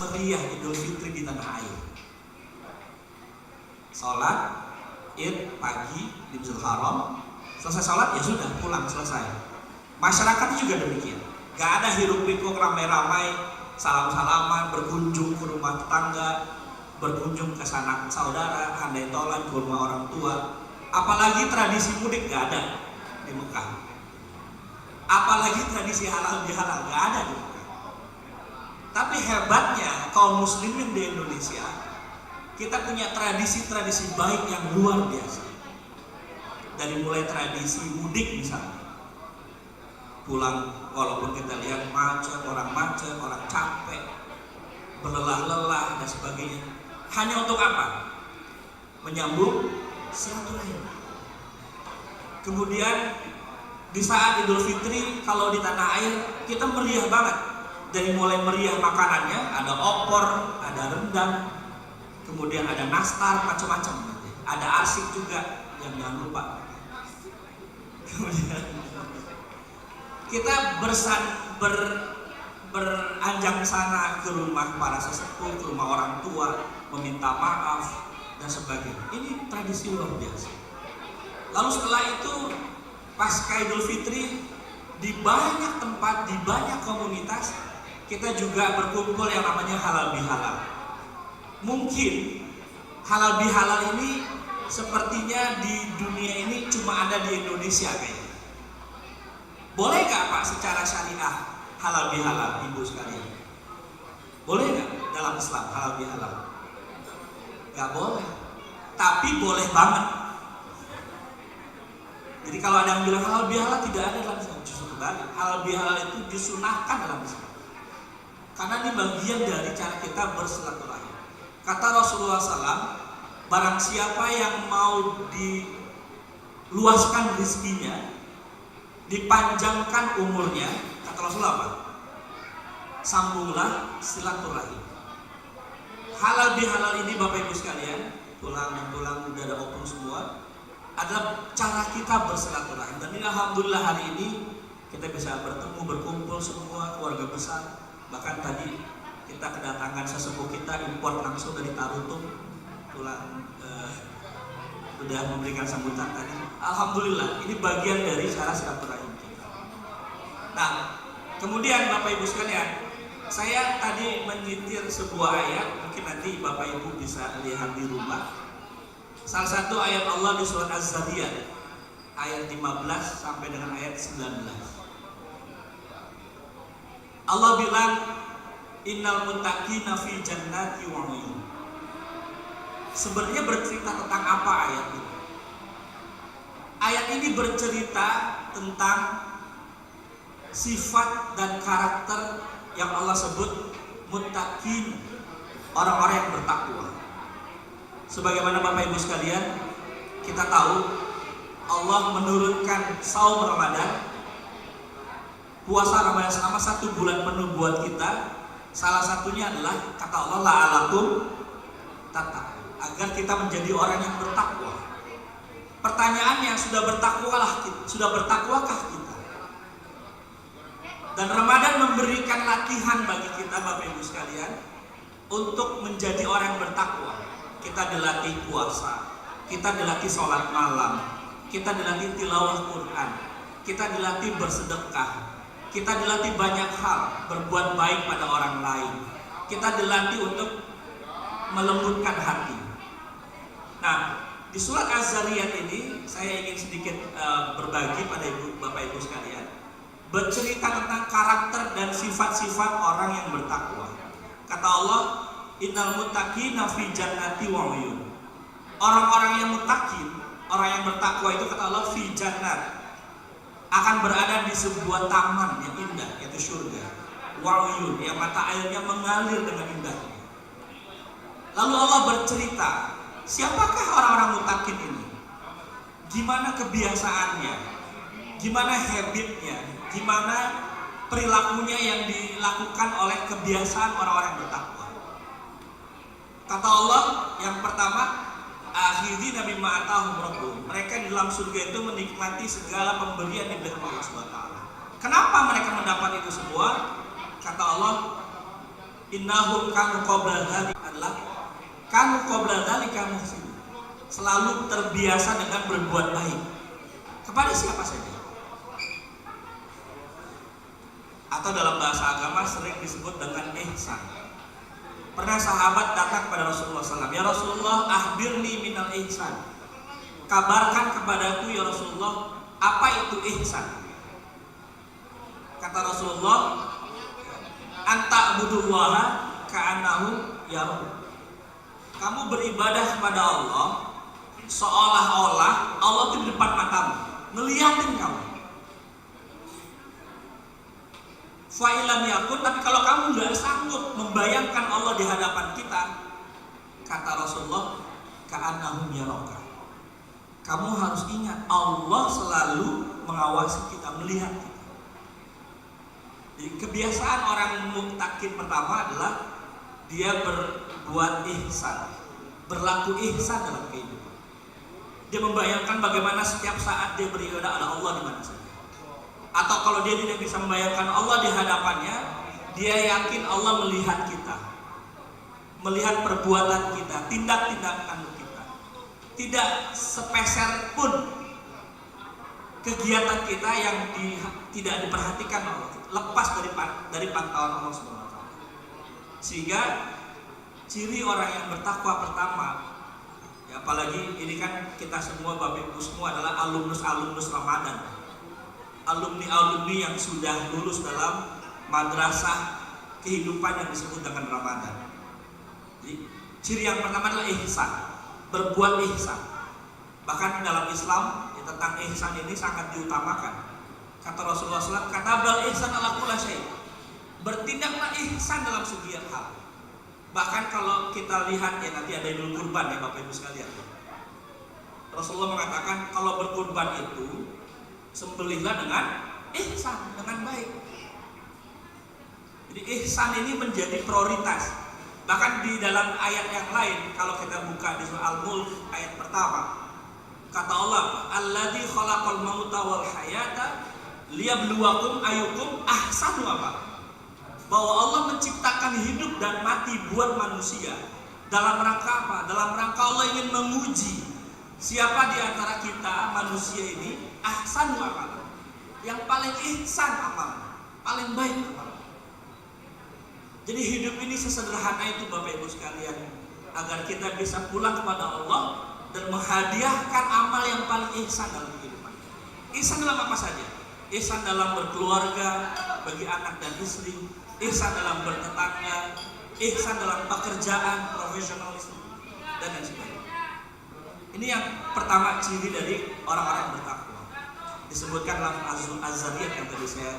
meriah Idul Fitri di tanah air. Sholat Id pagi di Masjidil Haram, selesai sholat ya sudah pulang, selesai. Masyarakat juga demikian, gak ada hiruk pikuk ramai-ramai, salam-salaman, berkunjung ke rumah tetangga, berkunjung ke sanak saudara, handai tolan ke rumah orang tua. Apalagi tradisi mudik gak ada di Mekah. Apalagi tradisi halal bihalal gak ada di Mekah. Tapi hebatnya kaum muslimin di Indonesia, kita punya tradisi-tradisi baik yang luar biasa. Dari mulai tradisi mudik misalnya, pulang walaupun kita lihat macet, orang capek, berlelah-lelah dan sebagainya. Hanya untuk apa? Menyambung silaturahim. Kemudian di saat Idul Fitri kalau di tanah air kita meriah banget. Dari mulai meriah makanannya, ada opor, ada rendang, kemudian ada nastar, macam-macam. Ada arsik juga, yang jangan lupa. Kemudian kita beranjang sana ke rumah para sesepuh, ke rumah orang tua, meminta maaf dan sebagainya. Ini tradisi luar biasa. Lalu setelah itu pasca Idul Fitri, di banyak tempat, di banyak komunitas kita juga berkumpul yang namanya halal bihalal. Mungkin halal bihalal ini sepertinya di dunia ini cuma ada di Indonesia kayaknya. Boleh gak Pak secara syariah halal bihalal, ibu sekalian? Boleh gak dalam Islam halal bihalal? Gak boleh. Tapi boleh banget. Jadi kalau ada yang bilang halal bihalal tidak ada dalam Islam, justru kebalik. Halal bihalal itu disunahkan dalam Islam. Karena ini bagian dari cara kita bersilaturahim. Kata Rasulullah SAW, barang siapa yang mau diluaskan rezekinya, dipanjangkan umurnya, kata Rasulullah apa? Sambunglah silaturahim. Halal bihalal ini Bapak Ibu sekalian, tulang udah ada opung semua, adalah cara kita bersilaturahim. Dan ini alhamdulillah hari ini kita bisa bertemu, berkumpul semua keluarga besar. Bahkan tadi kita kedatangan sesepuh kita import langsung dari Tarutung, sudah memberikan sambutan tadi. Alhamdulillah, ini bagian dari cara silaturahim kita. Nah, kemudian Bapak Ibu sekalian, saya tadi menyitir sebuah ayat, mungkin nanti Bapak Ibu bisa lihat di rumah. Salah satu ayat Allah di surat Az-Zariyat, ayat 15 sampai dengan ayat 19. Allah bilang, innal muttaqina fi jannati wa 'uyun. Sebenarnya bercerita tentang apa ayat ini? Ayat ini bercerita tentang sifat dan karakter yang Allah sebut muttaqin, orang-orang yang bertakwa. Sebagaimana Bapak Ibu sekalian, kita tahu Allah menurunkan saum Ramadan, puasa Ramadan selama 1 bulan penuh buat kita. Salah satunya adalah kata Allah la'alakum tattaqun, agar kita menjadi orang yang bertakwa. Pertanyaannya, sudah bertakwakah kita? Dan Ramadan memberikan latihan bagi kita Bapak Ibu sekalian untuk menjadi orang yang bertakwa. Kita dilatih puasa, kita dilatih sholat malam, kita dilatih tilawah Quran, kita dilatih bersedekah, kita dilatih banyak hal, berbuat baik pada orang lain. Kita dilatih untuk melembutkan hati. Nah, di surat Az-Zariyat ini saya ingin sedikit berbagi pada Bapak Ibu sekalian, bercerita tentang karakter dan sifat-sifat orang yang bertakwa. Kata Allah, innal muttaqina fi jannati wa 'uyun. Orang-orang yang muttaqin, orang yang bertakwa itu kata Allah fi jannat, akan berada di sebuah taman yang indah, yaitu surga. Wa 'uyun, yang mata airnya mengalir dengan indahnya. Lalu Allah bercerita, siapakah orang-orang muttaqin ini? Gimana kebiasaannya? Gimana habitnya? Gimana perilakunya yang dilakukan oleh kebiasaan orang-orang yang bertakwa? Kata Allah, yang pertama, akhiri Nabi ma'atahum rabbuhum. Mereka di dalam surga itu menikmati segala pemberian yang diberikan Allah SWT. Kenapa mereka mendapat itu semua? Kata Allah, innahum kanu qabla dzalik adalah kanu qabla dzalika muhsinin, selalu terbiasa dengan berbuat baik kepada siapa saja. Atau dalam bahasa agama sering disebut dengan ihsan. Pernah sahabat datang kepada Rasulullah SAW, ya Rasulullah, akhbirni minal ihsan, kabarkan kepadaku ya Rasulullah, apa itu ihsan? Kata Rasulullah, anta budullaha ka'annahu yarahu, kamu beribadah kepada Allah seolah-olah Allah itu di depan matamu, ngeliatin kamu. Fa'ilam yakun, tapi kalau kamu nggak sanggup membayangkan Allah di hadapan kita, kata Rasulullah, ka'annahum yaraka, kamu harus ingat Allah selalu mengawasi kita, melihat kita. Jadi kebiasaan orang mu'taqin pertama adalah dia berbuat ihsan, berlaku ihsan dalam kehidupan. Dia membayangkan bagaimana setiap saat dia beribadah ada Allah di mana saja. Atau kalau dia tidak bisa membayangkan Allah di hadapannya, dia yakin Allah melihat kita, melihat perbuatan kita, tindak-tindakan kita. Tidak sepeser pun kegiatan kita yang tidak diperhatikan Allah, lepas dari pantauan Allah SWT. Sehingga ciri orang yang bertakwa pertama, ya apalagi ini kan kita semua Bapak Ibu semua adalah alumnus Ramadan, alumni yang sudah lulus dalam madrasah kehidupan yang disebut dengan Ramadan. Jadi ciri yang pertama adalah ihsan, berbuat ihsan. Bahkan dalam Islam ya, tentang ihsan ini sangat diutamakan. Kata Rasulullah SAW, katabal ihsan ala kulli syai', bertindaklah ihsan dalam setiap hal. Bahkan kalau kita lihat ya nanti ada Idul Kurban ya Bapak Ibu sekalian, Rasulullah mengatakan kalau berkurban itu sembelihlah dengan ihsan, dengan baik. Jadi ihsan ini menjadi prioritas. Bahkan di dalam ayat yang lain, kalau kita buka di surah Al-Mulk ayat pertama, kata Allah, alladzi khalaqal mauta wal hayata liyabluwakum ayyukum ahsanu amala. Bahwa Allah menciptakan hidup dan mati buat manusia. Dalam rangka apa? Dalam rangka Allah ingin menguji siapa di antara kita manusia ini ahsanu amala, yang paling ihsan amal, paling baik amal. Jadi hidup ini sesederhana itu Bapak Ibu sekalian, agar kita bisa pulang kepada Allah dan menghadiahkan amal yang paling ihsan dalam kehidupan. Ihsan dalam apa saja? Ihsan dalam berkeluarga bagi anak dan istri, ihsan dalam bertetangga, ihsan dalam pekerjaan, profesionalisme, dan lain sebagainya. Ini yang pertama ciri dari orang-orang bertakwa. Disebutkan dalam Az-Zariyat yang tadi saya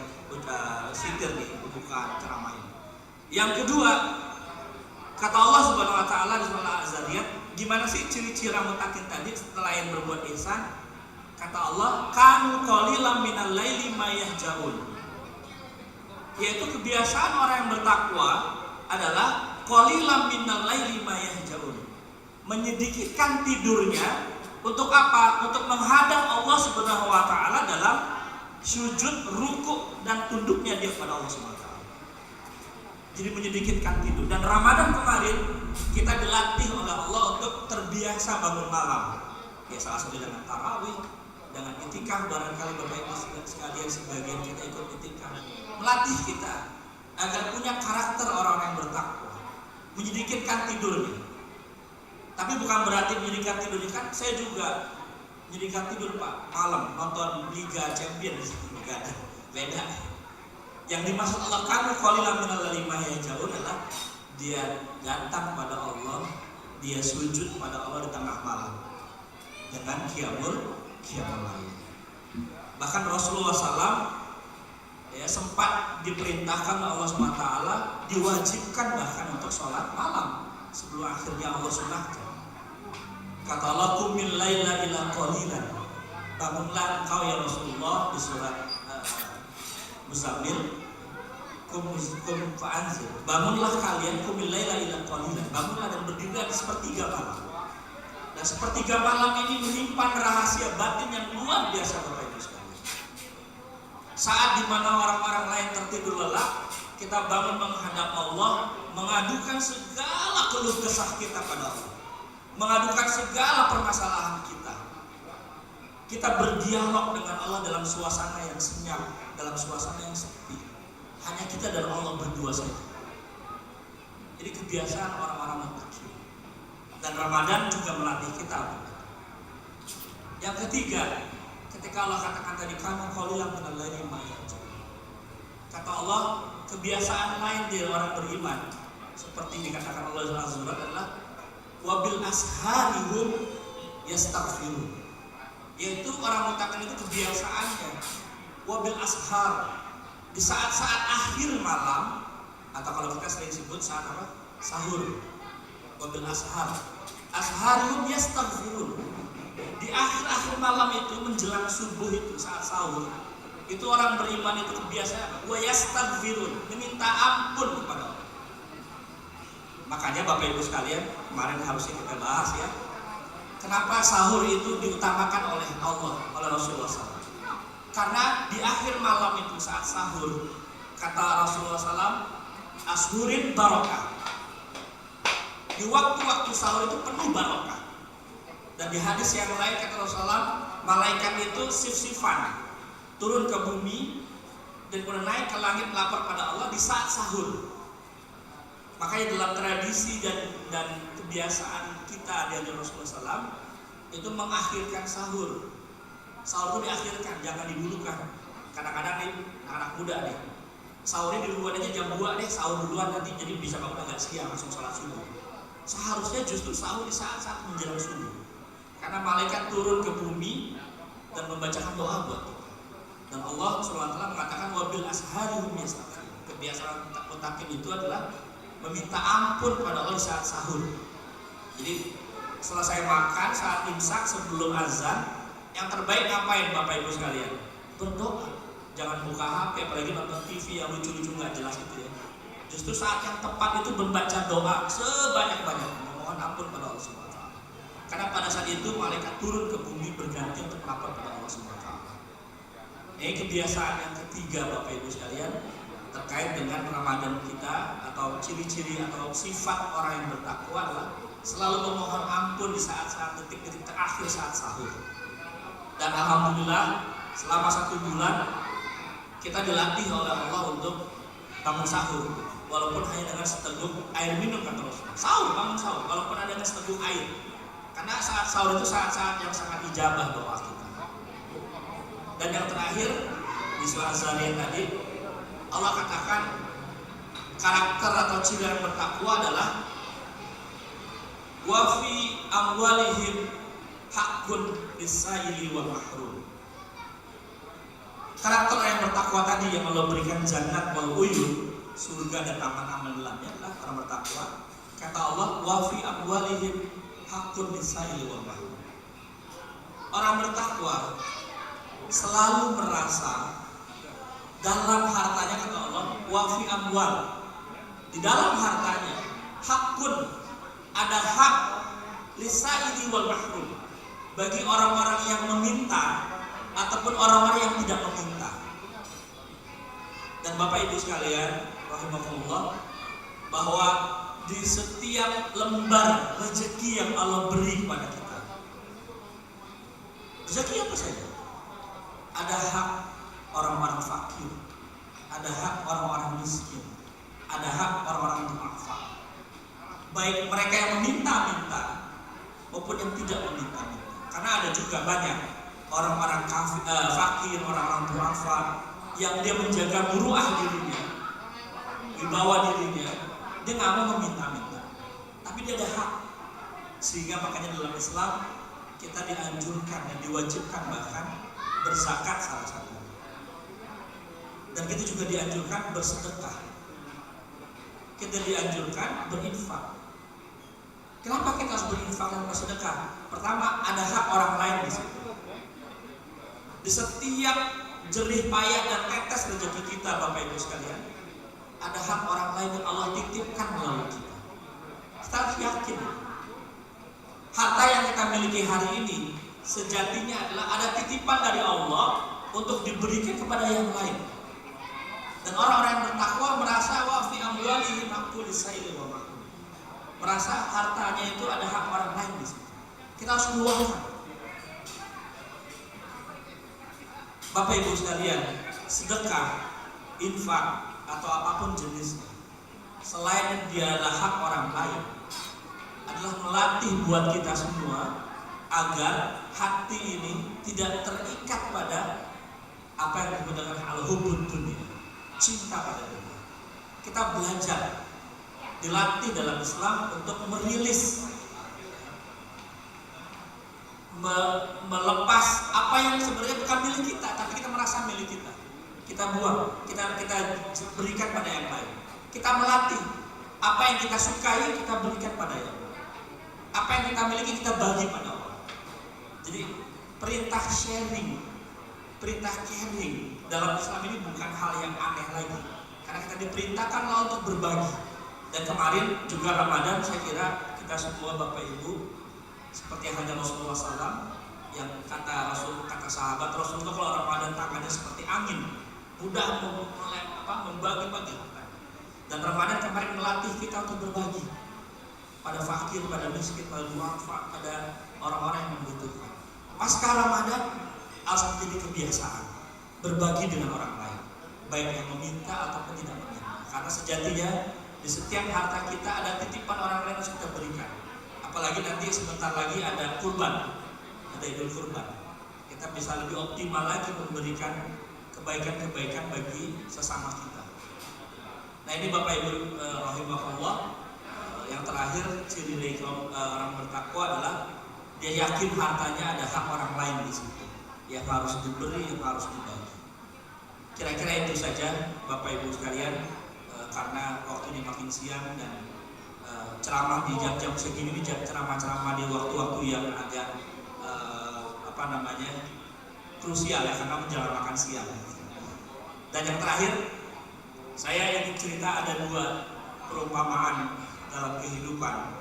sitir di buka ceramah ini. Yang kedua, kata Allah Subhanahu wa taala di surah Az-Zariyat, gimana sih ciri-ciri orang muttaqin tadi setelah yang berbuat ihsan? Kata Allah, kanu qalilan minal laili ma yahjaun. Yaitu kebiasaan orang yang bertakwa adalah qalilan minal laili ma yahjaun. Menyedikitkan tidurnya untuk apa? Untuk menghadap Allah Subhanahu wa taala dalam sujud, rukuk dan tunduknya dia kepada Allah Subhanahu wa taala. Jadi menyedikitkan tidur. Dan Ramadan kemarin kita dilatih oleh Allah untuk terbiasa bangun malam. Ya salah satu dengan tarawih, dengan itikaf, barangkali Bapak Ibu sekalian sebagian kita ikut itikaf. Melatih kita agar punya karakter orang yang bertakwa, menyedikitkan tidurnya. Tapi bukan berarti menyedikitkan tidurnya, kan saya juga menyedikitkan tidur Pak, malam nonton Liga Champions, bukan, beda. Yang dimaksud Allah kan qalilan minal laili ma yahjaun adalah dia datang kepada Allah, dia sujud kepada Allah di tengah malam dengan qiyamul lail. Bahkan Rasulullah SAW ya sempat diperintahkan oleh Allah SWT, diwajibkan bahkan untuk sholat malam sebelum akhirnya Allah sunahkan. Kata Allah, qumil laila illa qalilan, bangunlah engkau ya Rasulullah di surat Muzammil, kum fa'anzir, bangunlah kalian, qumil laila illa qalilan, bangunlah dan berdirilah di sepertiga malam. Dan sepertiga malam ini menyimpan rahasia batin yang luar biasa Bapak Ibu sekalian. Saat dimana orang-orang lain tertidur lelap, kita bangun menghadap Allah, mengadukan segala keluh kesah kita pada Allah, mengadukan segala permasalahan kita. Kita berdialog dengan Allah dalam suasana yang senyap, dalam suasana yang sepi. Hanya kita dan Allah berdua saja. Jadi kebiasaan orang-orang muttaqin. Dan Ramadan juga melatih kita. Yang ketiga, ketika Allah katakan tadi, kamu qalilan minal laili ma yahjaun. Kata Allah, kebiasaan lain dari orang beriman seperti dikatakan Allah Azza wa Jalla adalah wabil asharihum yastaghfirun. Yaitu orang muttaqin itu kebiasaannya wabil ashar, di saat-saat akhir malam, atau kalau kita sering sebut saat apa? Sahur. Wabil ashar. Asharihum yastaghfirun. Di akhir-akhir malam itu menjelang subuh itu saat sahur, itu orang beriman itu kebiasaan wa yastaghfirun, meminta ampun kepada Allah. Makanya Bapak Ibu sekalian, kemarin harusnya kita bahas ya, kenapa sahur itu diutamakan oleh Allah, oleh Rasulullah SAW. Karena di akhir malam itu saat sahur, kata Rasulullah SAW, ashurin barokah. Di waktu-waktu sahur itu penuh barokah. Dan di hadis yang lain kata Rasulullah, malaikat itu sif-sifan turun ke bumi dan kemudian naik ke langit melapor pada Allah di saat sahur. Makanya dalam tradisi dan kebiasaan kita di Rasulullah SAW itu mengakhirkan sahur. Sahur itu diakhirkan, jangan didulukan. Kadang-kadang nih anak muda nih, sahurnya duluan aja jam 2 deh, sahur duluan nanti jadi bisa bangun agak siang langsung sholat subuh. Seharusnya justru sahur di saat-saat menjelang subuh, karena malaikat turun ke bumi dan membacakan doa buat kita. Dan Allah SWT mengatakan wabil asharihum yastaghfirun. Kebiasaan muttaqin itu adalah meminta ampun pada Allah saat sahur. Jadi selesai makan, saat imsak, sebelum azan, yang terbaik ngapain Bapak Ibu sekalian? Berdoa. Jangan buka HP, apalagi nonton TV yang lucu-lucu nggak jelas itu ya. Justru saat yang tepat itu membaca doa sebanyak-banyaknya, memohon ampun pada Allah SWT. Karena pada saat itu malaikat turun ke bumi berganti untuk melapor pada Allah SWT. Ini kebiasaan yang ketiga Bapak Ibu sekalian terkait dengan Ramadan kita, atau ciri-ciri atau sifat orang yang bertakwa adalah selalu memohon ampun di saat-saat detik-detik terakhir saat sahur. Dan alhamdulillah selama 1 bulan kita dilatih oleh Allah untuk bangun sahur, walaupun hanya dengan seteguk air minum kata Rasulullah. Sahur, bangun sahur, walaupun ada dengan seteguk air. Karena saat sahur itu saat-saat yang sangat ijabah doa kita. Dan yang terakhir di surah Az-Zariyat tadi, Allah katakan karakter atau ciri yang bertakwa adalah wa fi amwalihim haqqun lis-sa'ili wal mahrum. Karakter yang bertakwa tadi yang Allah berikan jannat wal uyun, surga dan taman-taman dalamnya adalah orang bertakwa. Kata Allah, wa fi amwalihim haqqun lis-sa'ili wal mahrum. Orang bertakwa selalu merasa dalam hartanya, kata Allah, wa fi amwal, di dalam hartanya haqqun, ada hak lis-sa'ili wal mahrum, bagi orang-orang yang meminta ataupun orang-orang yang tidak meminta. Dan Bapak Ibu sekalian rahimakumullah, bahwa di setiap lembar rezeki yang Allah beri kepada kita, rezeki apa saja, ada hak orang-orang fakir, ada hak orang-orang miskin, ada hak orang-orang du'afa, baik mereka yang meminta-minta maupun yang tidak meminta-minta. Karena ada juga banyak orang-orang fakir, orang-orang du'afa yang dia menjaga muruah dirinya, wibawa dirinya, dia nggak mau meminta-minta, tapi dia ada hak. Sehingga makanya dalam Islam kita dianjurkan dan diwajibkan bahkan berzakat salah satu. Dan kita juga dianjurkan bersedekah. Kita dianjurkan berinfak. Kenapa kita harus berinfak dan bersedekah? Pertama, ada hak orang lain di situ. Di setiap jerih payah dan tetes rezeki kita, Bapak Ibu sekalian, ada hak orang lain yang Allah titipkan melalui kita. Kita harus yakin, harta yang kita miliki hari ini sejatinya adalah ada titipan dari Allah untuk diberikan kepada yang lain. Dan orang-orang yang bertakwa merasa wa fi amwalihim haqqul lisaili wa mahrum. Merasa hartanya itu ada hak orang lain di situ. Kita harus luangkan. Bapak Ibu sekalian, sedekah, infak atau apapun jenisnya, selain dia adalah hak orang lain, adalah melatih buat kita semua agar hati ini tidak terikat pada apa yang disebut dengan al-hubbud dunia, cinta pada dunia. Kita belajar, dilatih dalam Islam untuk merilis, melepas apa yang sebenarnya bukan milik kita, tapi kita merasa milik kita. Kita buang, kita berikan pada yang lain. Kita melatih apa yang kita sukai, kita berikan pada yang lain. Apa yang kita miliki, kita bagi pada orang. Jadi perintah sharing, perintah caring dalam Islam ini bukan hal yang aneh lagi, karena kita diperintahkan untuk berbagi. Dan kemarin juga Ramadan, saya kira kita semua Bapak Ibu, seperti yang hanya Rasulullah SAW, yang kata sahabat Rasulullah, kalau Ramadan tangannya seperti angin, mudah membagi-bagi. Dan Ramadan kemarin melatih kita untuk berbagi pada fakir, pada miskin, pada duafa, pada orang-orang yang membutuhkan. Pasca Ramadan harus menjadi kebiasaan berbagi dengan orang lain, baik yang meminta ataupun tidak meminta. Karena sejatinya di setiap harta kita ada titipan orang lain yang harus kita berikan. Apalagi nanti sebentar lagi ada kurban, ada Idul Kurban. Kita bisa lebih optimal lagi memberikan kebaikan-kebaikan bagi sesama kita. Nah ini Bapak Ibu rahimahullah, yang terakhir ciri dari orang bertakwa adalah dia yakin hartanya ada hak orang lain di situ, yang harus diberi, yang harus dibagi. Kira-kira itu saja Bapak Ibu sekalian, karena waktu ini makin siang dan ceramah di jam-jam segini, ceramah-ceramah di waktu-waktu yang agak krusial ya, karena menjelang makan siang. Dan yang terakhir, saya ingin cerita ada dua perumpamaan dalam kehidupan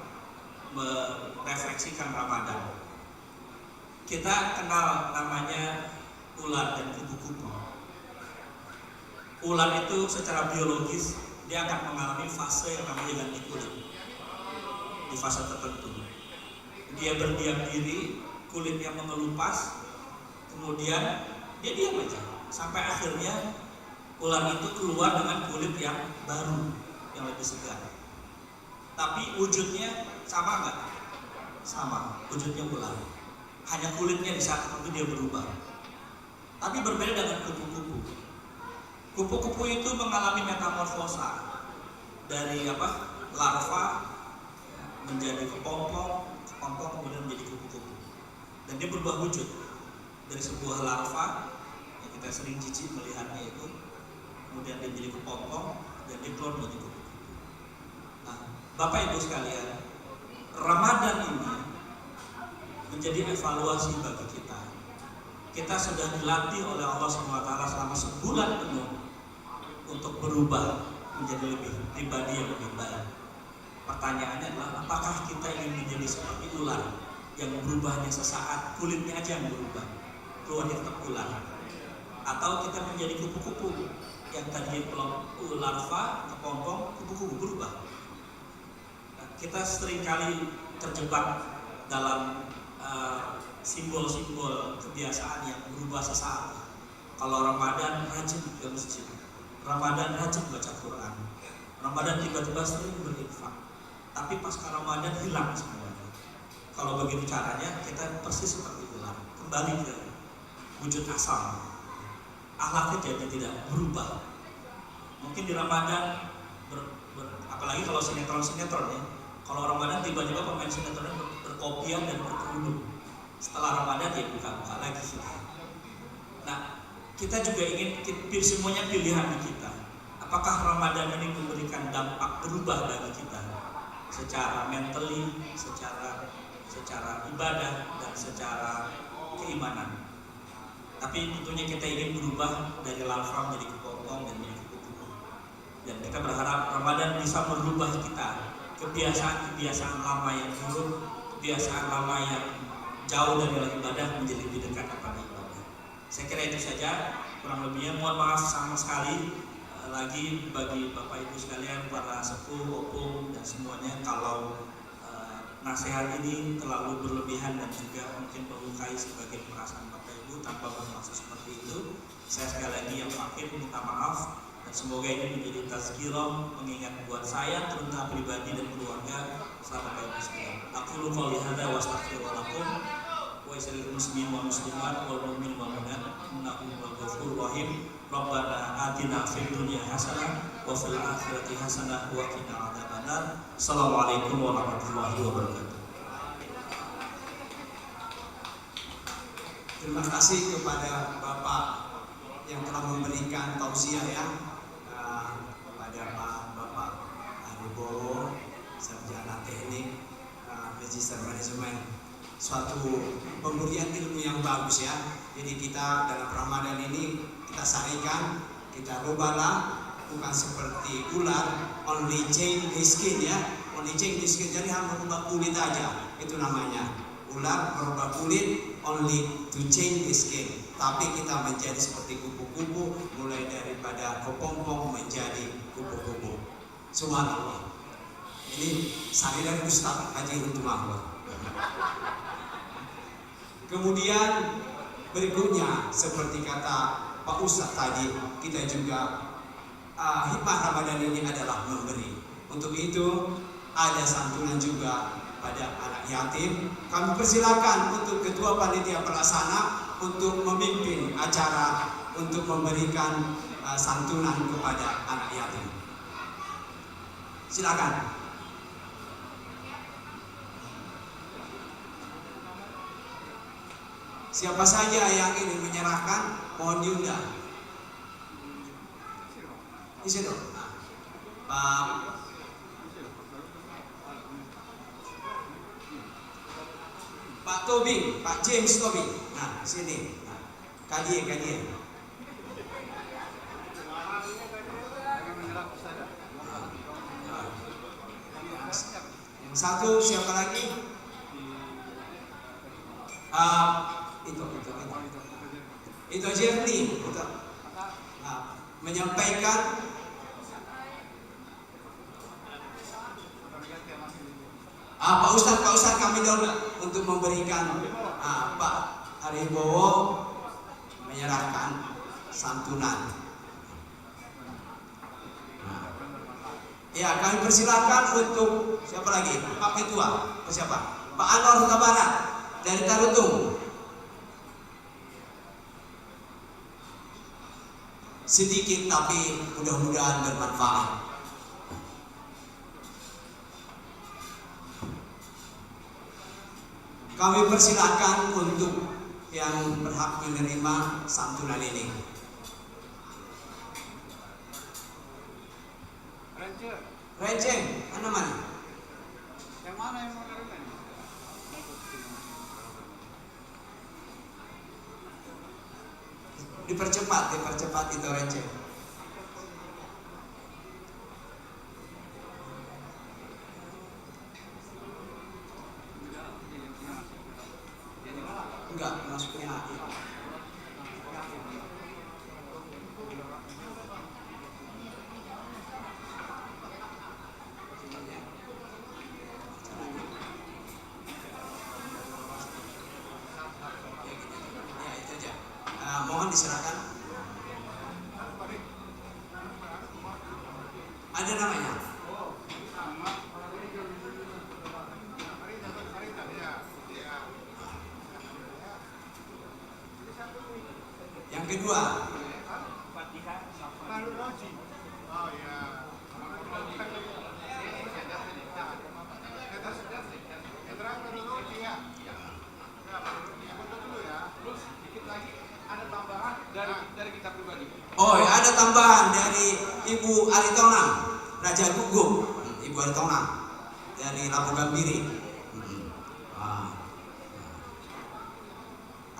merefleksikan Ramadan. Kita kenal namanya ular dan kupu-kupu. Ular itu secara biologis dia akan mengalami fase yang namanya ganti kulit. Di fase tertentu dia berdiam diri, kulitnya mengelupas, kemudian dia diam aja sampai akhirnya ular itu keluar dengan kulit yang baru, yang lebih segar. Tapi wujudnya sama nggak? Sama, wujudnya ular. Hanya kulitnya di saat itu dia berubah. Tapi berbeda dengan kupu-kupu. Kupu-kupu itu mengalami metamorfosa dari larva menjadi kepompong kemudian menjadi kupu-kupu. Dan dia berubah wujud dari sebuah larva yang kita sering jijik melihatnya itu, kemudian dia menjadi kepompong dan dia keluar menjadi kupu-kupu. Nah, Bapak Ibu sekalian, Ramadan ini menjadi evaluasi bagi kita. Kita sudah dilatih oleh Allah SWT selama sebulan penuh untuk berubah menjadi lebih pribadi yang lebih baik. Pertanyaannya adalah, apakah kita ingin menjadi seperti ular yang berubahnya sesaat, kulitnya aja yang berubah, keluarnya tetap ular, atau kita menjadi kupu-kupu yang tadinya larva, kepompong, kupu-kupu berubah. Nah, kita seringkali terjebak dalam simbol-simbol kebiasaan yang berubah sesaat. Kalau Ramadan rajin ke masjid, Ramadan rajin baca Quran, Ramadan tiba-tiba sering berinfak, tapi pasca Ramadan hilang semuanya. Kalau begitu caranya, kita persis seperti ular, kembali ke wujud asal. Akhlaknya jadi tidak berubah. Mungkin di Ramadan apalagi kalau sinetron ya, kalau Ramadan tiba-tiba pemain sinetronnya berkopian dan berkerudung. Setelah Ramadan ya buka-buka lagi. Nah, kita juga ingin semuanya pilihan di kita. Apakah Ramadan ini memberikan dampak berubah bagi kita secara mentally, secara ibadah dan secara keimanan. Tapi tentunya kita ingin berubah dari larva menjadi kepompong dan menjadi kupu-kupu. Dan kita berharap Ramadan bisa merubah kita, kebiasaan-kebiasaan lama yang buruk, kebiasaan lama yang jauh dari ibadah menjadi lebih dekat kepada ibadah. Saya kira itu saja kurang lebihnya. Mohon maaf sama sekali lagi bagi Bapak Ibu sekalian, para sepuh, opung dan semuanya, kalau nasihat ini terlalu berlebihan dan juga mungkin melukai sebagai perasaan Bapak Ibu tanpa bermaksud seperti itu, saya sekali lagi yang makin minta maaf, dan semoga ini menjadi tazkirah mengingat buat saya terutama pribadi dan keluarga selama Bapak Ibu sekalian. Aku qouli hadza wa astaghfirullahaladzim wa salil muslimin wa muslimat wal mu'min wal mu'minat innahu huwal ghafurur rahim. Rabbana atina fid dunya hasanah wa fil akhirati hasanah wa qina adzabannar. Assalamualaikum warahmatullahi wabarakatuh. Terima kasih kepada Bapak yang telah memberikan tausiah ya, kepada Bapak Aribowo, sarjana teknik register manajemen. Suatu pemberian ilmu yang bagus ya. Jadi kita dalam Ramadan ini kita sarikan, kita rubahlah, bukan seperti ular only change the skin ya, only change the skin, jadi hanya merubah kulit aja, itu namanya ular merubah kulit, only to change the skin. Tapi kita menjadi seperti kupu-kupu, mulai daripada kepompong menjadi kupu-kupu. Subhanallah. Ini saya dari Ustaz Haji Runtumahwa. Kemudian berikutnya seperti kata Pak Ustaz tadi, kita juga hikmah Ramadan ini adalah memberi. Untuk itu ada santunan juga pada anak yatim. Kami persilakan untuk ketua panitia pelaksana untuk memimpin acara untuk memberikan santunan kepada anak yatim. Silakan. Siapa saja yang ingin menyerahkan, mohon diundang. Di situ. Pak Tobing, Pak James Tobing. Nah, sini. Nah, kajian. Yang satu siapa lagi? Itu Jerry menyampaikan Pak Ustadz kami dahulu untuk memberikan Pak Aribowo menyerahkan santunan. Ya, kami persilakan untuk siapa lagi? Pak Ketua, siapa? Pak Anwar Huta Barat dari Tarutung. Sedikit tapi mudah-mudahan bermanfaat. Kami persilakan untuk yang berhak menerima santunan ini. Renceng, mana? Yang mana yang mau menerima? Dipercepat itu renceng. Enggak, masuknya mohon diserahkan. Ada namanya? Yang kedua, dari kita pribadi. oh ada tambahan dari Ibu Aritonang, Raja Gugup, Ibu Aritonang dari Labu Gambiri.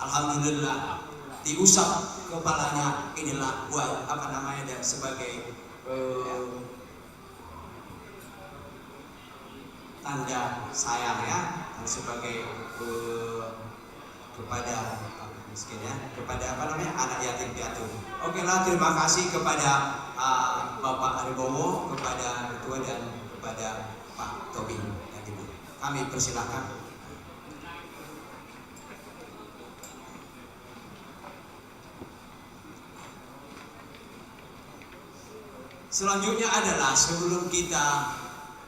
Alhamdulillah diusap kepalanya, inilah buat apa namanya dan sebagai tanda sayang ya, dan sebagai kepada miskin ya, kepada apa namanya anak yatim piatu. Oke lah, terima kasih kepada Bapak Aribowo, kepada Ketua dan kepada Pak Tobing dan Ibu. Kami persilahkan. Selanjutnya adalah sebelum kita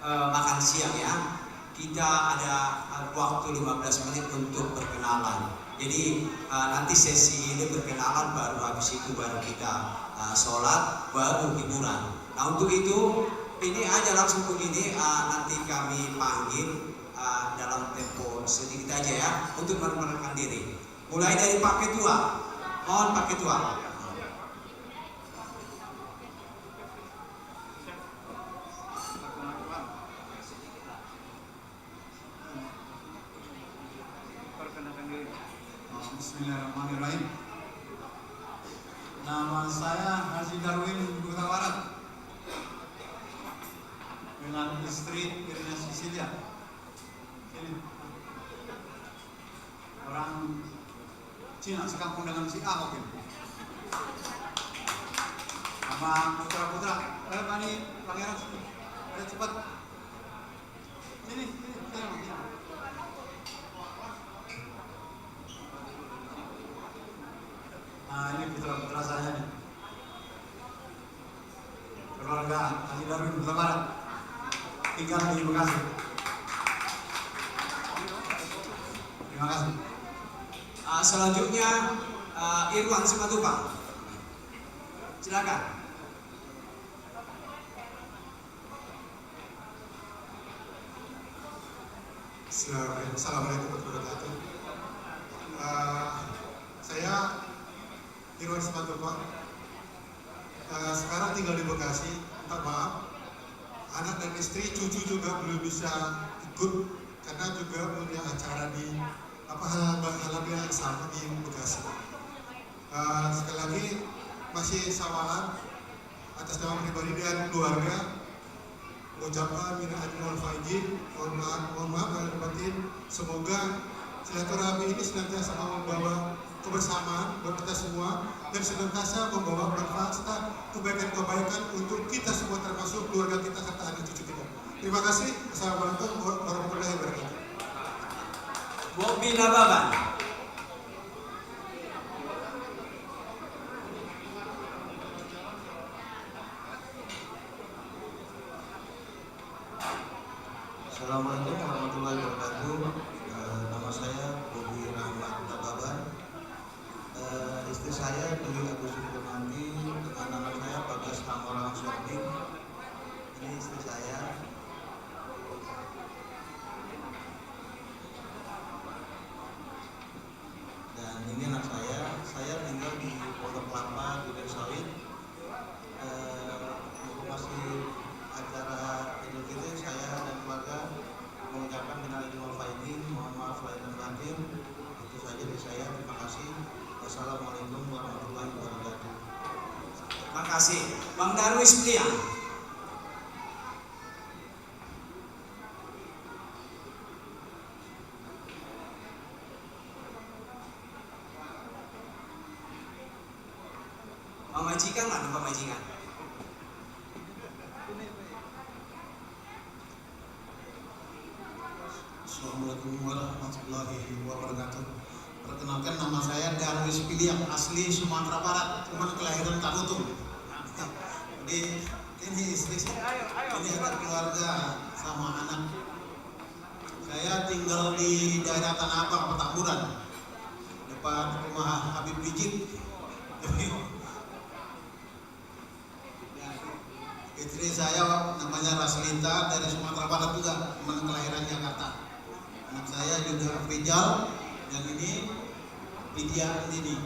makan siang ya, kita ada waktu 15 menit untuk berkenalan. Jadi nanti sesi ini berkenalan, baru habis itu baru kita sholat, baru hiburan. Nah untuk itu ini aja langsung begini, nanti kami panggil dalam tempo sedikit aja ya untuk memperkenalkan diri. Mulai dari Pak Ketua, mohon Pak Ketua. Perkenalkan diri. Bismillahirrahmanirrahim. Nama saya Haji Darwin Huta Barat dengan istri Irina Sicilia. Ini orang Cina sekampung dengan si Ahok ini. Sama putra-putra, ini pangeran sini. Ayo cepat. Sini. Nah ini putra-putra saya nih, keluarga Haji Darwin Huta Barat, tinggal di Bekasi. Terima kasih. Selanjutnya Irwan Simatupang, silakan. Assalamualaikum warahmatullahi wabarakatuh. Saya Irwan Simatupang, sekarang tinggal di Bekasi. Minta maaf, anak dan istri, cucu juga belum bisa ikut karena juga punya acara di halal yang sama di Bekasi. Sekali lagi masih sawalan atas nama pribadi dan keluarga, ucapkan minal aidin wal faizin, mohon maaf lahir batin. Semoga silaturahmi ini senantiasa membawa kebersamaan buat kita semua dan senantiasa membawa manfaat serta kebaikan-kebaikan untuk kita semua, termasuk keluarga kita serta anak cucu kita. Terima kasih. Assalamualaikum warahmatullahi wabarakatuh. Bobi Nababan. Assalamualaikum warahmatullahi wabarakatuh. Nama saya Bobi Rahmat Nababan. Istri saya Dwi Agus Suprimanti dengan anak saya Bagas Hamorang Syardik. Ini istri saya. Dan ini anak saya. Saya tinggal di Pondok Kelapa, Duren Sawit. Masih acara Idul Fitri, saya dan keluarga mengucapkan minal aidin wal faizin, mohon maaf lahir dan batin. Itu saja dari saya. Terima kasih. Wassalamualaikum warahmatullahi wabarakatuh. Terima kasih. Bang Darwis Piliang. Bang Majikan nggak ada Bang Majikan? Assalamualaikum warahmatullahi wabarakatuh. Perkenalkan, nama saya Darwis Piliang, asli Sumatera Barat, cuman kelahiran Kabutung. Jadi ini istri saya, ini ada keluarga sama anak. Saya tinggal di daerah Tanah Abang, Petamburan, depan rumah Habib Rijik. Istri saya namanya Raslita, dari Sumatera Barat juga, cuman kelahiran Jakarta. Anak saya juga Rizal, dan ini Widya Andini.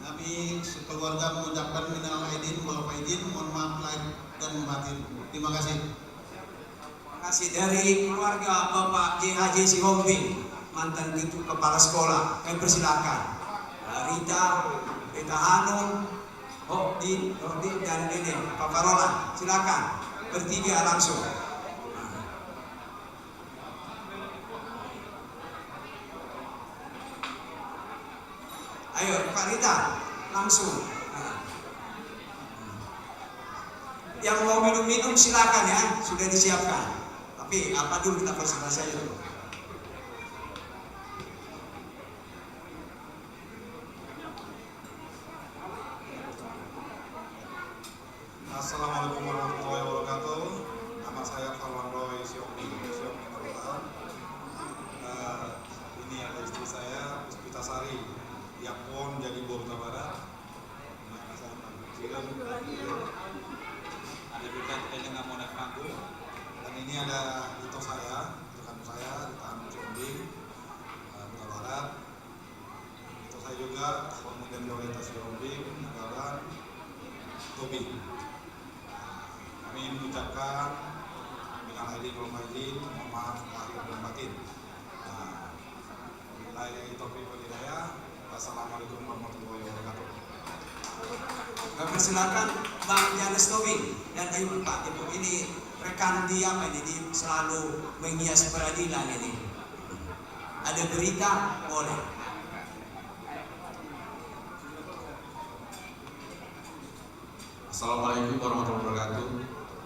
Kami sekeluarga mengucapkan minal aidin wal faizin, mohon maaf lahir dan batin. Terima kasih. Terima kasih. Dari keluarga Bapak JHJ Sihombing, mantan kepala sekolah, kami persilakan. Rita Hanum, Hokdi, dan ini Pak Karolan. Silakan bertiga langsung. Ayo Kak Rita, langsung. Yang mau minum-minum silakan ya, sudah disiapkan. Tapi apa dulu kita presentasi aja dulu. Assalamualaikum warahmatullahi wabarakatuh. Nama saya Falwando Siokni Kota. Ini ada istri saya, Puspita Sari, yang pun jadi Bogor Barat. Ada juga yang nggak mau naik panggung. Dan ini ada Ito saya, rekan saya di Taman Jombing, Kota Barat. Ito saya juga kemudian di orientasi Jombing, adalah Tobi. Kami mengucapkan minal aidin wal faizin, mohon maaf lahir dan batin. Billahi taufiq wal hidayah. Wassalamualaikum warahmatullahi wabarakatuh. Kami persilakan Bang Janes Tobing dan Ayu Pak Ibu ini rekan dia ini selalu menghias peradilan ini. Ada berita boleh. Assalamualaikum warahmatullahi wabarakatuh.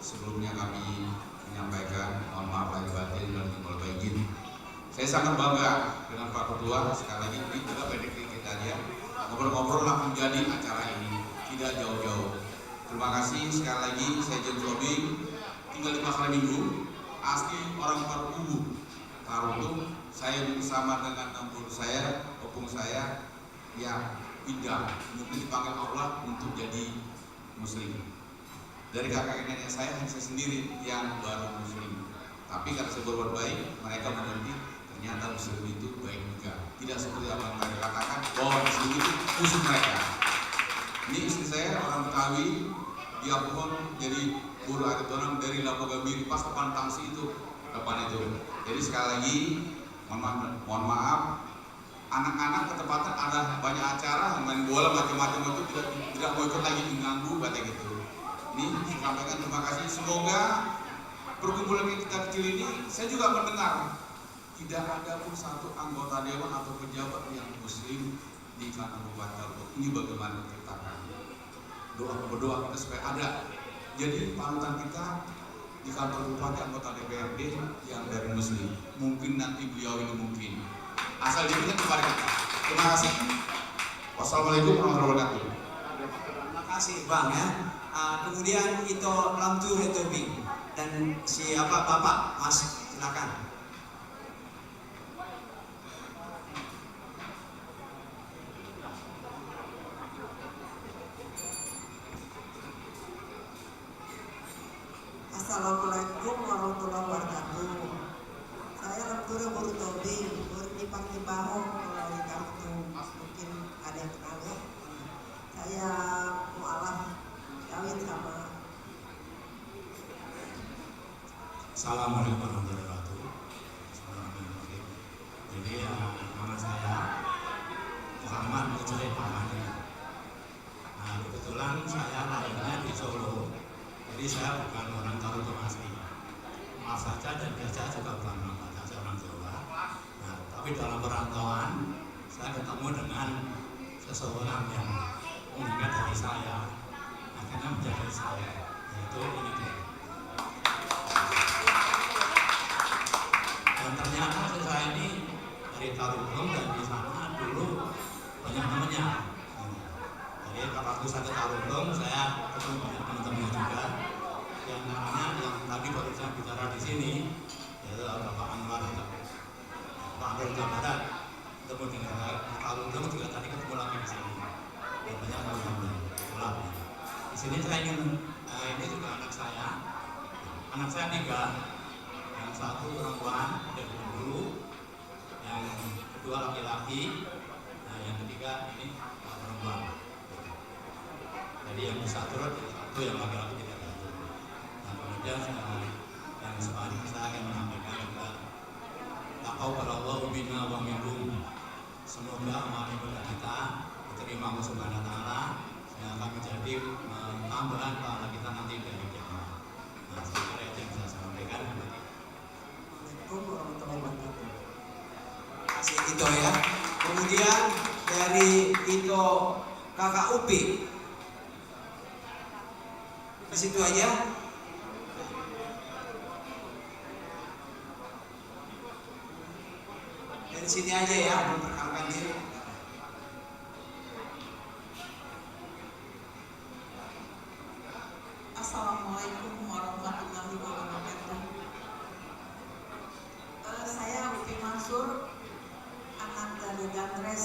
Sebelumnya kami menyampaikan mohon maaf lahir batin dan minal aidin. Saya sangat bangga dengan Pak Ketua. Sekali lagi ini juga pendek kita dia ngobrol-ngobrol langsung jadi acara ini tidak jauh-jauh. Terima kasih sekali lagi. Saya James Robing, tinggal di Pasar Minggu, asli orang Parukubu Tarutung. Saya bersama dengan tempur saya, opung saya yang indah, mungkin dipanggil Allah untuk jadi Muslim. Dari kakak nenek saya hanya saya sendiri yang baru Muslim. Tapi karena saya berbuat baik, mereka mengerti ternyata Muslim itu baik juga. Tidak seperti apa yang mereka katakan bahwa Muslim itu musuh mereka. Ini istri saya orang Betawi, dia pun jadi guru agama dari Lapo Gambiri pas depan tangsi itu, depan itu. Jadi sekali lagi mohon maaf. Anak-anak ketepatan ada banyak acara main bola macam-macam itu tidak mau ikut lagi mengganggu katanya gitu. Ini saya sampaikan terima kasih. Semoga perkumpulan kita kecil ini saya juga mendengar tidak ada pun satu anggota dewan atau pejabat yang Muslim di kantor bupati. Ini bagaimana diciptakan. Berdoa kita supaya ada. Jadi panutan kita di kantor bupati anggota DPRD yang dari Muslim. Mungkin nanti beliau ini mungkin. Asal diingat kepada kita. Terima kasih. Wassalamualaikum warahmatullahi wabarakatuh. Terima kasih Bang ya. Kemudian itu Lamtu Retobing dan siapa Bapak Mas silakan. Assalamualaikum warahmatullahi wabarakatuh. Saya Lamtura Buru Tobing, di Pangkibaho, kalau kartu mungkin ada yang kenal ya. Saya mualaf kawin sama. Assalamualaikum warahmatullahi wabarakatuh. Assalamualaikum. Jadi nama saya Muhammad Mujahid Pamani. Nah kebetulan saya lahirnya di Solo. Jadi saya bukan orang Tarutung asli. Maaf saja dan saya juga bukan orang Batak, saya orang Jawa. Nah, tapi dalam perantauan saya ketemu dengan seseorang yang mengingat dari saya, akhirnya menjadi saya, yaitu ini dia. Dan ternyata saya ini dari Tarutung dan di sana dulu banyak temannya. Jadi waktu saya ke Tarutung saya ketemu banyak teman-teman juga. Yang namanya yang tadi baru saya bicara di sini yaitu Bapak Anwar, Pak Anwar Barat, ketemu dengan Tarutung juga tadi ketemu lagi di sini. Dan banyak teman-teman pulang. Di sini saya ingin ini juga anak saya 3, yang satu perempuan dari dulu, yang kedua laki-laki, nah yang ketiga ini perempuan. Jadi yang bisa turut satu, yang laki-laki tidak bisa turut. Nah kemudian yang selanjutnya saya akan menyampaikan juga taqabbalallahu minna wa minkum. Semoga amal ibadah kita diterima Allah Subhanahu wa taala yang akan menjadi tambahan pahala kita nanti dari kiamat. Nah, semoga itu yang bisa saya sampaikan. Assalamualaikum warahmatullahi wabarakatuh. Terima kasih Ito ya. Kemudian dari Ito Kakak Upi. Ke situ aja. Dari sini aja ya, memperkenalkan diri. Assalamualaikum warahmatullahi wabarakatuh. Saya Upi Mansur, anak dari Gandres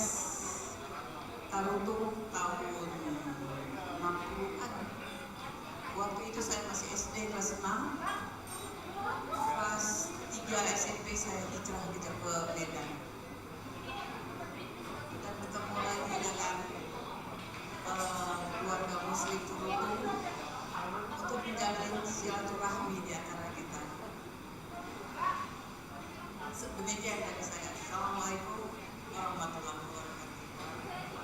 Tarutung tahun 60-an. Waktu itu saya masih SD kelas 6. Kelas 3 SMP saya hijrah ke Medan. Dan ketemu lagi dengan keluarga Muslim Tarutung untuk menjalin silaturahmi di antara kita. Demikian dari saya. Assalamualaikum warahmatullahi wabarakatuh.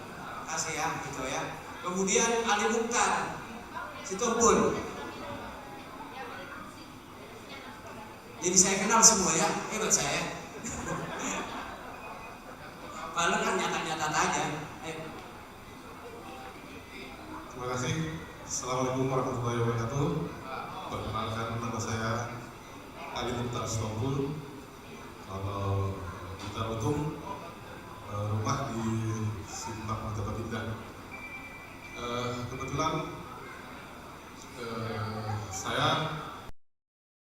Terima kasih ya, gitu ya. Kemudian Ali Mukhtar Situmpul. Jadi saya kenal semua ya, hebat saya. Kalau kan nyata-nyata aja. Ayo. Terima kasih. Assalamualaikum warahmatullahi wabarakatuh. Perkenalkan, nama saya Ali Mukhtar Situmpul. Kalau di Tarutung, rumah di Simpang Mata Indah. Kebetulan